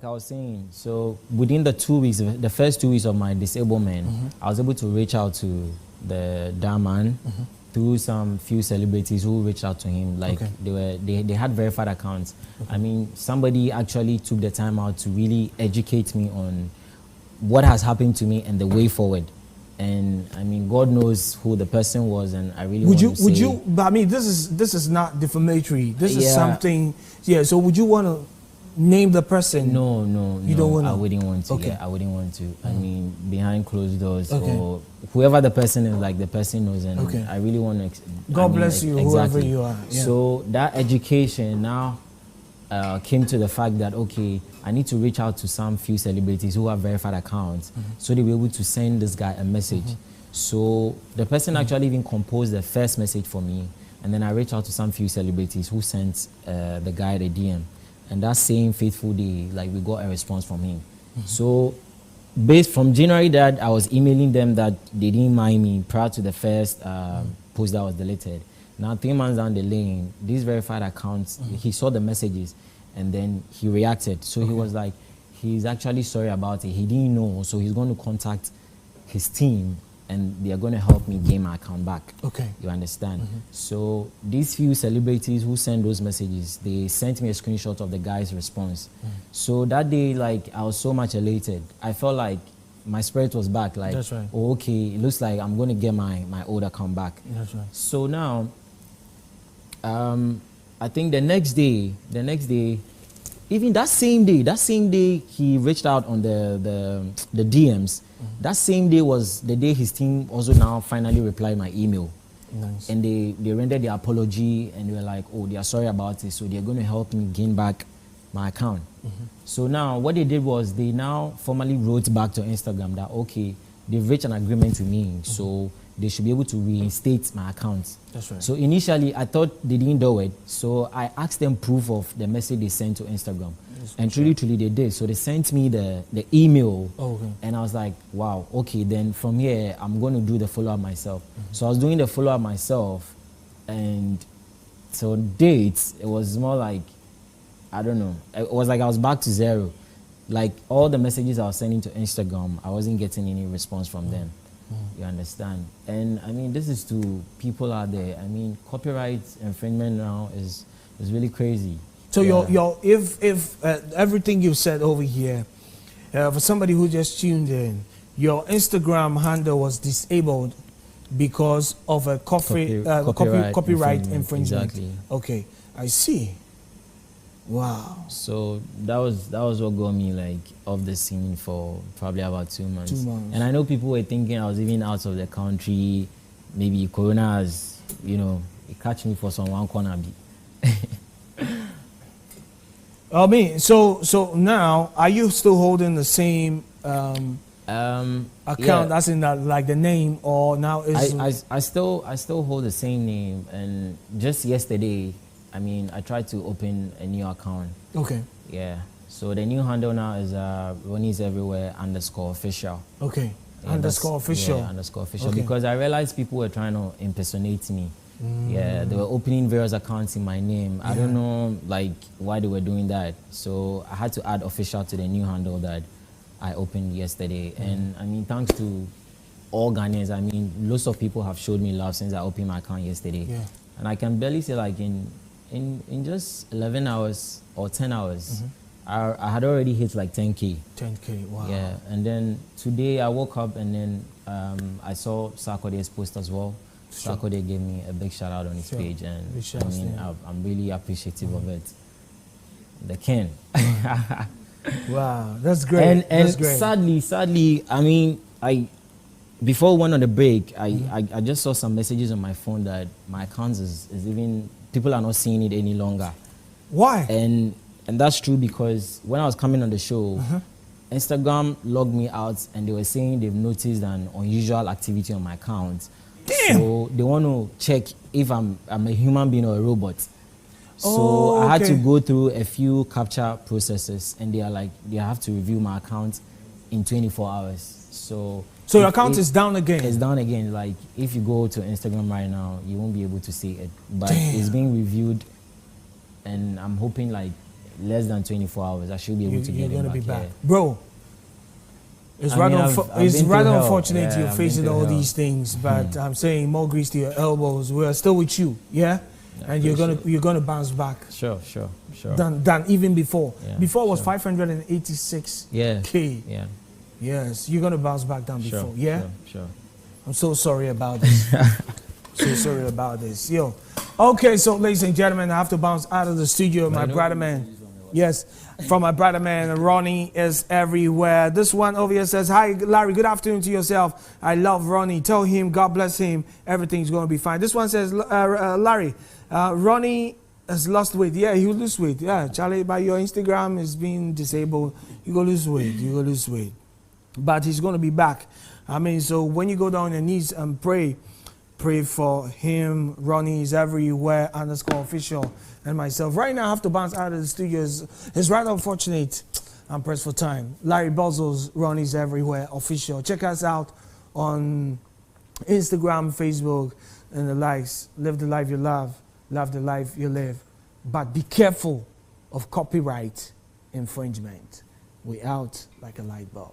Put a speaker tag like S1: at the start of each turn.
S1: like I was saying, so within the first 2 weeks of my disablement, I was able to reach out to that man through some few celebrities who reached out to him. Like they had verified accounts. I mean, somebody actually took the time out to really educate me on what has happened to me and the way forward. And I mean, God knows who the person was, and I really would you?
S2: But I mean, this is not defamatory. This is something. Yeah. So would you want to name the person?
S1: No.
S2: You don't want to.
S1: I wouldn't want to. Okay. Yeah, I wouldn't want to. I mean, behind closed doors, or whoever the person is, like the person knows, and I really want to.
S2: God bless you, whoever you are. Yeah.
S1: So that education now came to the fact that I need to reach out to some few celebrities who have verified accounts, so they were able to send this guy a message. So the person actually even composed the first message for me, and then I reached out to some few celebrities who sent the guy the DM, and that same faithful day, like we got a response from him. So based from January that I was emailing them that they didn't mind me prior to the first post that was deleted. Now 3 months down the lane, these verified accounts, he saw the messages and then he reacted. So he was like, he's actually sorry about it. He didn't know, so he's going to contact his team and they are going to help me gain my account back. Okay. You understand? So these few celebrities who sent those messages, they sent me a screenshot of the guy's response. So that day, like, I was so much elated. I felt like my spirit was back. Like,
S2: that's right.
S1: Oh, okay, it looks like I'm going to get my old account back.
S2: That's right.
S1: So now, I think the next day, even that same day, he reached out on the DMs. That same day was the day his team also now finally replied my email.
S2: Nice.
S1: And they rendered their apology and they were like, oh, they are sorry about it, so they're going to help me gain back my account. So now what they did was they now formally wrote back to Instagram that, okay, they've reached an agreement with me, so they should be able to reinstate my account.
S2: That's right.
S1: So initially, I thought they didn't do it. So I asked them proof of the message they sent to Instagram. And truly they did. So they sent me the email. And I was like, wow, okay, then from here, I'm going to do the follow-up myself. So I was doing the follow-up myself. And so dates, it was more like, I don't know. It was like I was back to zero. Like all the messages I was sending to Instagram, I wasn't getting any response from them. You understand? And I mean, this is to people out there. I mean, copyright infringement now is really crazy.
S2: So if everything you've said over here, for somebody who just tuned in, your Instagram handle was disabled because of a copyright infringement.
S1: Exactly.
S2: Okay, I see. Wow.
S1: So that was what got me like off the scene for probably about 2 months.
S2: 2 months.
S1: And I know people were thinking I was even out of the country. Maybe Corona has, it catch me for some one corner.
S2: I mean, so now are you still holding the same account? That's in that, like the name, or now is
S1: I still hold the same name, and just yesterday, I mean, I tried to open a new account.
S2: Okay.
S1: Yeah. So the new handle now is Ronnie's Everywhere _official.
S2: Okay.
S1: Yeah,
S2: _official.
S1: Yeah, _official.
S2: Okay.
S1: Because I realized people were trying to impersonate me. Yeah, they were opening various accounts in my name. I don't know like why they were doing that. So I had to add official to the new handle that I opened yesterday. And I mean, thanks to all Ghanaians, I mean, lots of people have showed me love since I opened my account yesterday.
S2: Yeah.
S1: And I can barely say like in just 11 hours or 10 hours, I had already hit like 10K.
S2: 10K, wow.
S1: Yeah, and then today I woke up and then I saw Sarkodie's post as well.
S2: Sure.
S1: Sarkodie gave me a big shout out on his page, and I mean, I'm really appreciative of it. The king.
S2: Wow, that's great.
S1: And
S2: that's great.
S1: sadly, I mean, before we went on the break, I just saw some messages on my phone that my account is even, people are not seeing it any longer.
S2: Why?
S1: And that's true because when I was coming on the show, Instagram logged me out and they were saying they've noticed an unusual activity on my account.
S2: Damn.
S1: So they want to check if I'm a human being or a robot. So I had to go through a few capture processes, and they are like, they have to review my account in 24 hours. So
S2: your account is down again?
S1: It's down again. Like if you go to Instagram right now, you won't be able to see it. But
S2: Damn.
S1: It's being reviewed, and I'm hoping like less than 24 hours, I should be able to
S2: You're
S1: get him
S2: gonna
S1: back.
S2: be back,
S1: Yeah.
S2: bro. It's
S1: I
S2: rather
S1: mean, I've been through hell.
S2: unfortunate
S1: Yeah,
S2: you're
S1: I've
S2: facing
S1: been through
S2: all
S1: hell.
S2: these things, but I'm saying more grease to your elbows. We are still with you, yeah,
S1: Yeah,
S2: and you're gonna bounce back
S1: Sure.
S2: than even before.
S1: Yeah,
S2: Before was
S1: sure.
S2: 586
S1: Yeah.
S2: K.
S1: Yeah.
S2: Yes, you're gonna bounce back than
S1: Sure.
S2: before. Yeah.
S1: Sure.
S2: I'm so sorry about this. So sorry about this. Yo. Okay, so ladies and gentlemen, I have to bounce out of the studio. My brother man. Yes, from my brother man, Ronnie is everywhere. This one over here says, hi, Larry, good afternoon to yourself. I love Ronnie. Tell him, God bless him. Everything's going to be fine. This one says, Larry, Ronnie has lost weight. Yeah, he will lose weight. Yeah, Charlie, by your Instagram is being disabled. You go lose weight. You go lose weight. But he's going to be back. I mean, so when you go down on your knees and pray for him. Ronnie is everywhere, _official, and myself. Right now, I have to bounce out of the studios. It's rather unfortunate. I'm pressed for time. Larry Buzzles, Ronnie's everywhere, official. Check us out on Instagram, Facebook, and the likes. Live the life you love the life you live. But be careful of copyright infringement. We out like a light bulb.